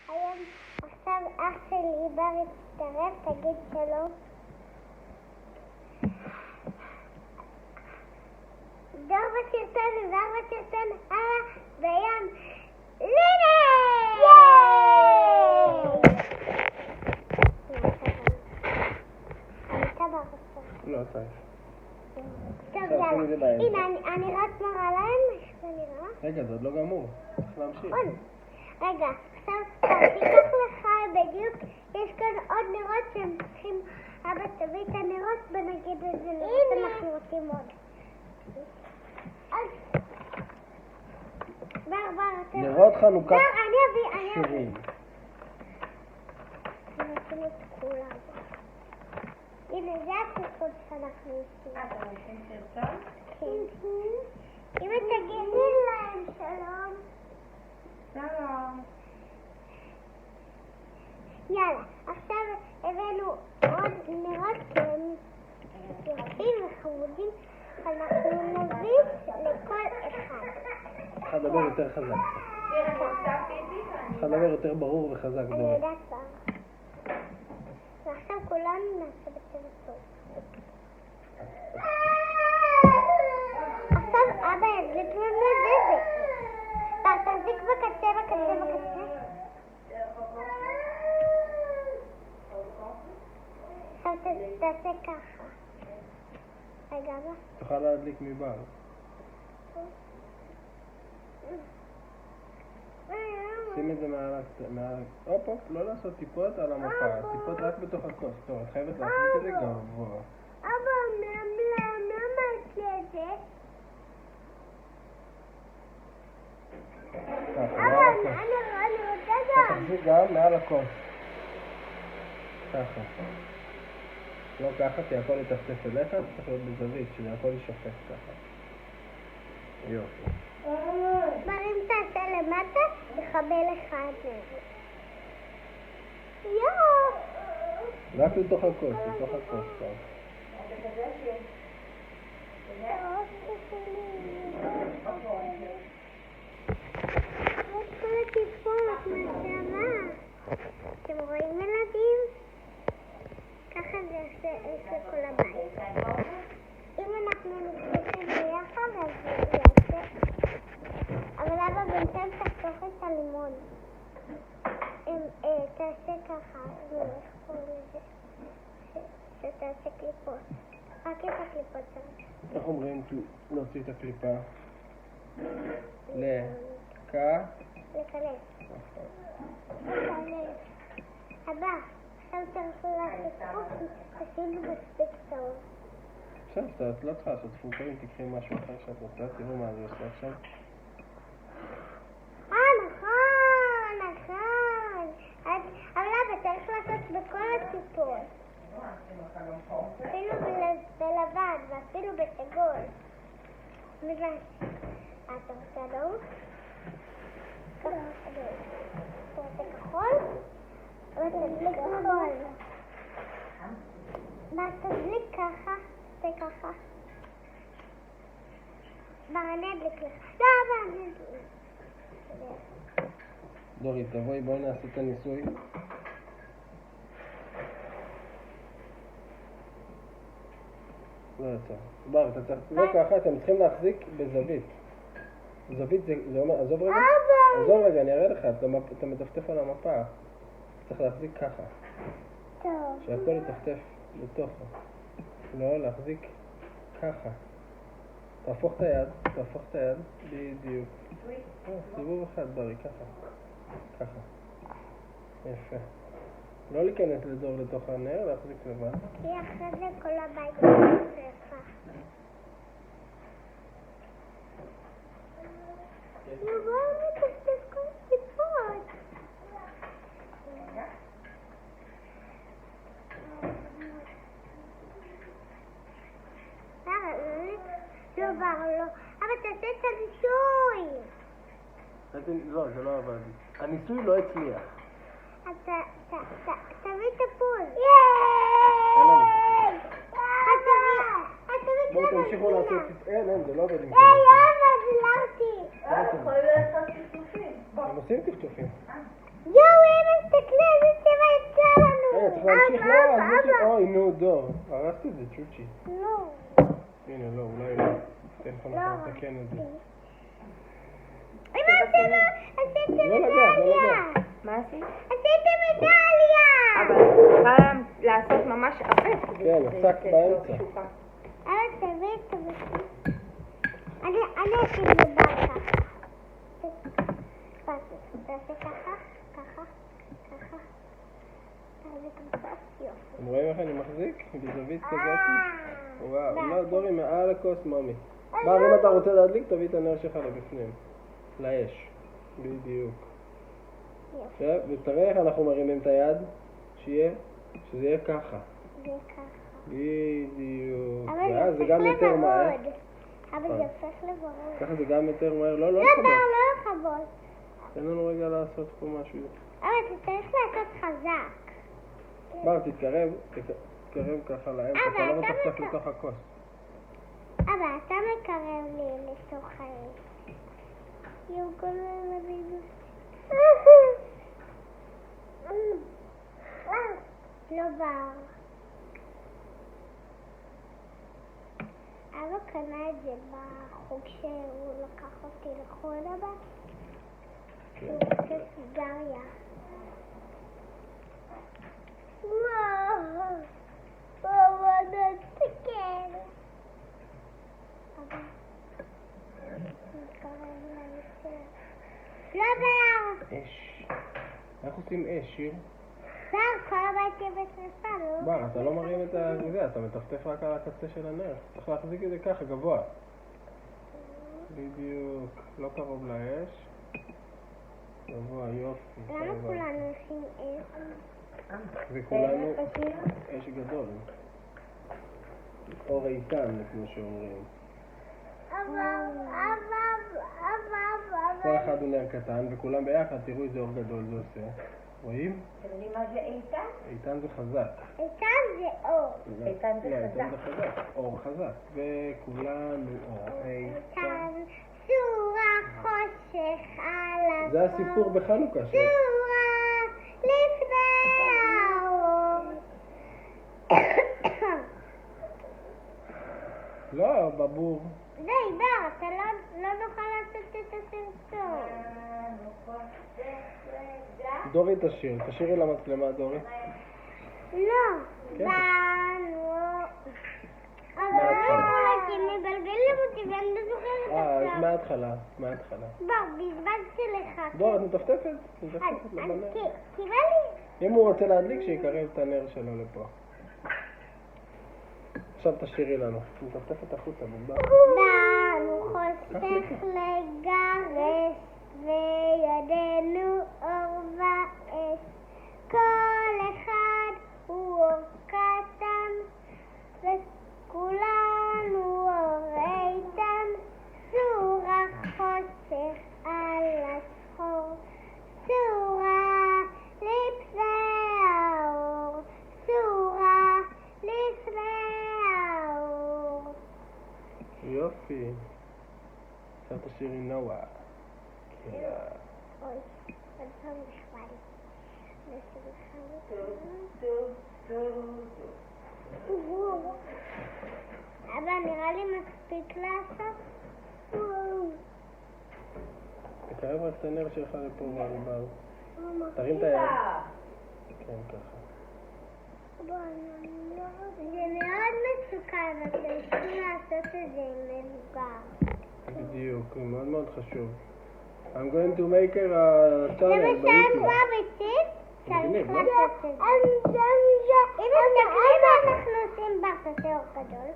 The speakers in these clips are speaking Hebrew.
היום עכשיו אח שלי בר הצטרף, תגיד שלום. דור בסרטון, בר בסרטון, הלאה, וים, לינה! לא, צריך. טוב, יאללה. הנה, אני רק מראה להם, איך זה נראה? רגע, זה עוד לא גמור. צריך להמשיך. רגע, עכשיו תיקח לך בדיוק, יש כאן עוד נרות שהם צריכים, אבא תביא את הנרות ונגיד איזה נרות אנחנו רוצים עוד. בר, נרות חנוכת אני אביא. שירים. נותנים את כולם. הנה, זה הסרטון שאנחנו עושים. אתם עושים סרטון? כן. אמא תגידי להם שלום. שלום. יאללה, עכשיו הבאנו עוד נרות שהם יפים וחמודים, אנחנו נביא לכל אחד. צריך לדבר יותר חזק. צריך לדבר יותר ברור וחזק. אני יודעת כבר. ועכשיו כולנו נעשה בצבע טוב. עכשיו אבא ידליק לנו זבל. תחזיק בקצה. עכשיו תעשה ככה. רגע, אבא. תוכל להדליק מבר. שים את זה מעל... הופ, לא לעשות טיפות על המפה. טיפות רק בתוך הכוס. טוב, את חייבת להחליט את זה גבוה. אבא, למה עשי את זה? ככה, מעל הכוס. אני רוצה גם. תחזיק גם מעל הכוס. ככה. לא ככה, כי הכל יטפטף אליך, צריך להיות בזווית, שזה הכל יישפך ככה. יופי. אם תעשה למטה, תחבל לך את זה. רק לתוך הכוס, טוב. כל הטיפות, מה שאמר. אתם רואים ילדים? ככה זה עושה כל הבית. אם אנחנו נפגשים ביחד, אז זה יעשה. אבל אבא בינתיים תחתוך את הלימון. תעשה ככה, איך קוראים לזה? שתעשה קליפות. רק את הקליפות צריך. איך אומרים להוציא את הקליפה? לקלף. אבא, עכשיו צריך לעשות חוקי, תשימו מספיק טוב. עכשיו, את לא צריכה לעשות פוקרים, תקחי משהו אחר שאת רוצה, תראו מה זה עושה עכשיו. נכון. אבל אבא צריך לעשות בכל הטיפות. אפילו בלבן ואפילו בסגול. אתה רוצה לעוף? אתה רוצה כחול? אבל תדליק כחול. מה תדליק ככה? זה ככה. אני אדליק לך. לא, אבל אני אדליק. דורית, תבואי, בואי נעשה את הניסוי. לא יותר. בר, לא ככה, אתם צריכים להחזיק בזווית. זווית זה אומר, עזוב רגע, אני אראה לך, אתה מטפטף על המפה. צריך להחזיק ככה. טוב. שהכל יטפטף לתוכו. לא, להחזיק ככה. תהפוך את היד, בדיוק. סיבוב אחד, ברי, ככה. יפה. לא להיכנס לדור לתוך הנר, להחזיק לבד. כי אחרי זה כל הבית נשרפה. בואו נטפטף כל הטיפות. לא. אבל תעשה את הניסוי. לא, זה לא עבד. הניסוי לא הצליח. תביא את הפול. בואו תמשיכו לעשות... אין, זה לא עובד. יאללה, דילרתי. יכולים לעשות טפטופים. הם עושים טפטופים. יואו, אמא, תסתכלי איזה צבע יצא לנו. רגע, צריך להמשיך לאט. אוי, נו, דור. הרסת את זה, צ'וצ'י. לא. הנה, לא, אולי לא. טלפון אנחנו נתקן את זה. אמא, עשיתם לא לגעת, לא מדליה. לגעת. מה עשית? עשיתם מדליה. אבל את צריכה לעשות ממש עבה. כן, הפסקת באמצע. אבל תביא. אני עשיתי בבקה. תעשה ככה. יופי. אתם רואים איך אני מחזיק? בזווית כזאת? וואו, לא, דורי, מעל הכוס, ממי. בר, אם אתה רוצה להדליק, תביא את הנר שלך לבפנים. לאש. בדיוק. עכשיו, ותראה איך אנחנו מרימים את היד, שזה יהיה ככה. זה ככה. בדיוק. אבל ואז זה זה גם הופך יותר מהר. לוורוד. אבל זה הופך לוורוד. ככה זה גם יותר מהר. לא, לא לא, לכבות. לא לכבות. תן לנו רגע לעשות פה משהו. אבל אתה צריך לעשות חזק. בר, תתקרב ככה לאמצע, אתה לא מטפטף לתוך הכוס. אבל אתה מקרב לי לתוך האש. יואו, כל הזמן מבינו. לא בר. אבא קנה את זה בחוג שהוא לקח אותי לחול הבא. הוא רוצה סיגריה. וואו, נתקן. לא בר. אש. איך עושים אש, שיר? בר, כל הבית יהיה בשרפה, לא? בר, אתה לא מרים את זה, אתה מטפטף רק על הקצה של הנר. צריך להחזיק את זה ככה, גבוה. בדיוק. לא קרוב לאש. גבוה, יופי. למה כולנו עושים אש? וכולנו אש גדול. אור איתן, כמו שאומרים. כל אחד הוא נר קטן, וכולם ביחד, תראו איזה אור גדול זה עושה. רואים? אתם יודעים מה זה איתן? איתן זה חזק. איתן זה אור. איתן זה לא, חזק. איתן זה חזק. אור חזק. וכולנו אור איתן. איתן סורה חושך על זה הסיפור בחנוכה שלו. סורה לפני האור. לא, בבור. די, בר, אתה לא נוכל לעשות את הסרטון. דורי תשאירי למצלמה, דורי. לא, כן. באנו. אבל לא, כי הם מבלבלים אותי ואני לא זוכרת אז עכשיו. מההתחלה. בר, בזבזתי לך. דור, את מטפטפת? מטפטפת אז לבנר. קיבל לי. אם הוא רוצה להדליק, שיקרב את הנר שלו לפה. עכשיו תשאירי לנו. מטפטפת החוצה, בובה. באנו חושך לגרש וידנו אור ואש. כל אחד הוא אור קטן וכולנו אור איתן. סורה חושך על השחור, סורה לפני האור, סורה לפני האור. יופי. עכשיו תשאירי נועה. כן. אוי, עוד פעם נכבה לי. אבל נראה לי מספיק לעשות. תקרב רק את הנר שלך לפה בעבר. תרים את היד. כן, ככה. זה מאוד מסוכן, אתם צריכים לעשות את זה עם מבוגר. בדיוק, זה מאוד מאוד חשוב. I'm going to make a channel למשל ביוטיוב. כמו הביצים, צריך מגניב, לא? לעשות את זה. אם מסתכלים מה אנחנו עושים בר, תעשה אור גדול.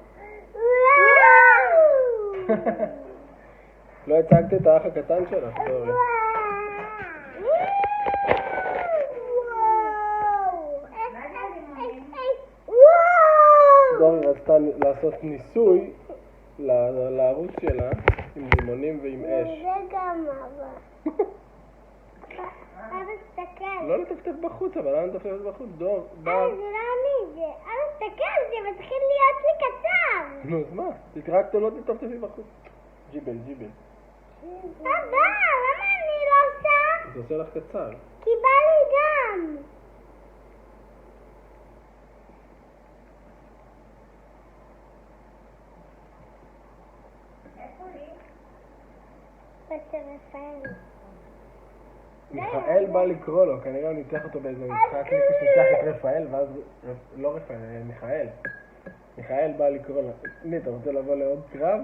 לא הצגת את האח הקטן שלך, דורי. דורי רצתה לעשות ניסוי לערוץ שלה עם לימונים ועם אש. זה גם אבא. אבא תסתכל. לא לטפטף בחוץ, אבל למה לטפטף בחוץ? דור, בר. זה לא אני, זה... אבא תסתכל, זה מתחיל להיות לי קצר. נו, אז מה? רק לא תטפטפי בחוץ. ג'יבל. אבא, למה אני לא עושה? זה עושה לך קצר. כי בא לי גם. איפה לי? אצל רפאל. מיכאל בא לקרוא לו, כנראה הוא ניצח אותו באיזה משחק ליפוס ניצח את רפאל, ואז, לא רפאל, מיכאל. מיכאל בא לקרוא לו. מי, אתה רוצה לבוא לעוד קרב?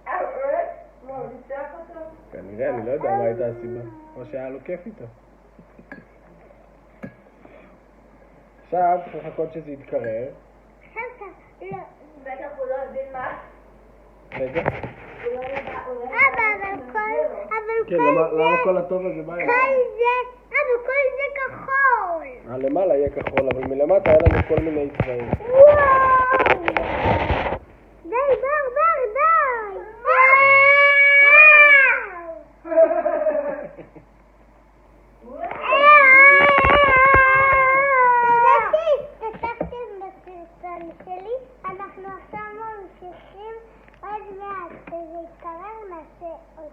באמת? מה, הוא ניצח אותו? כנראה, אני לא יודע מה הייתה הסיבה. או שהיה לו כיף איתו. עכשיו צריך לחכות שזה יתקרר. לא. בטח הוא לא הבין מה. רגע. הוא לא ידע, הוא לא ידע. כן, למה כל הטוב הזה בא אליו? כל זה כחול. למעלה יהיה כחול, אבל מלמטה היה לנו כל מיני צבעים. וואו! די, בר, די! כתבתם בסרטון שלי, אנחנו עכשיו ממשיכים עוד מעט, כשזה יתקרר נעשה עוד.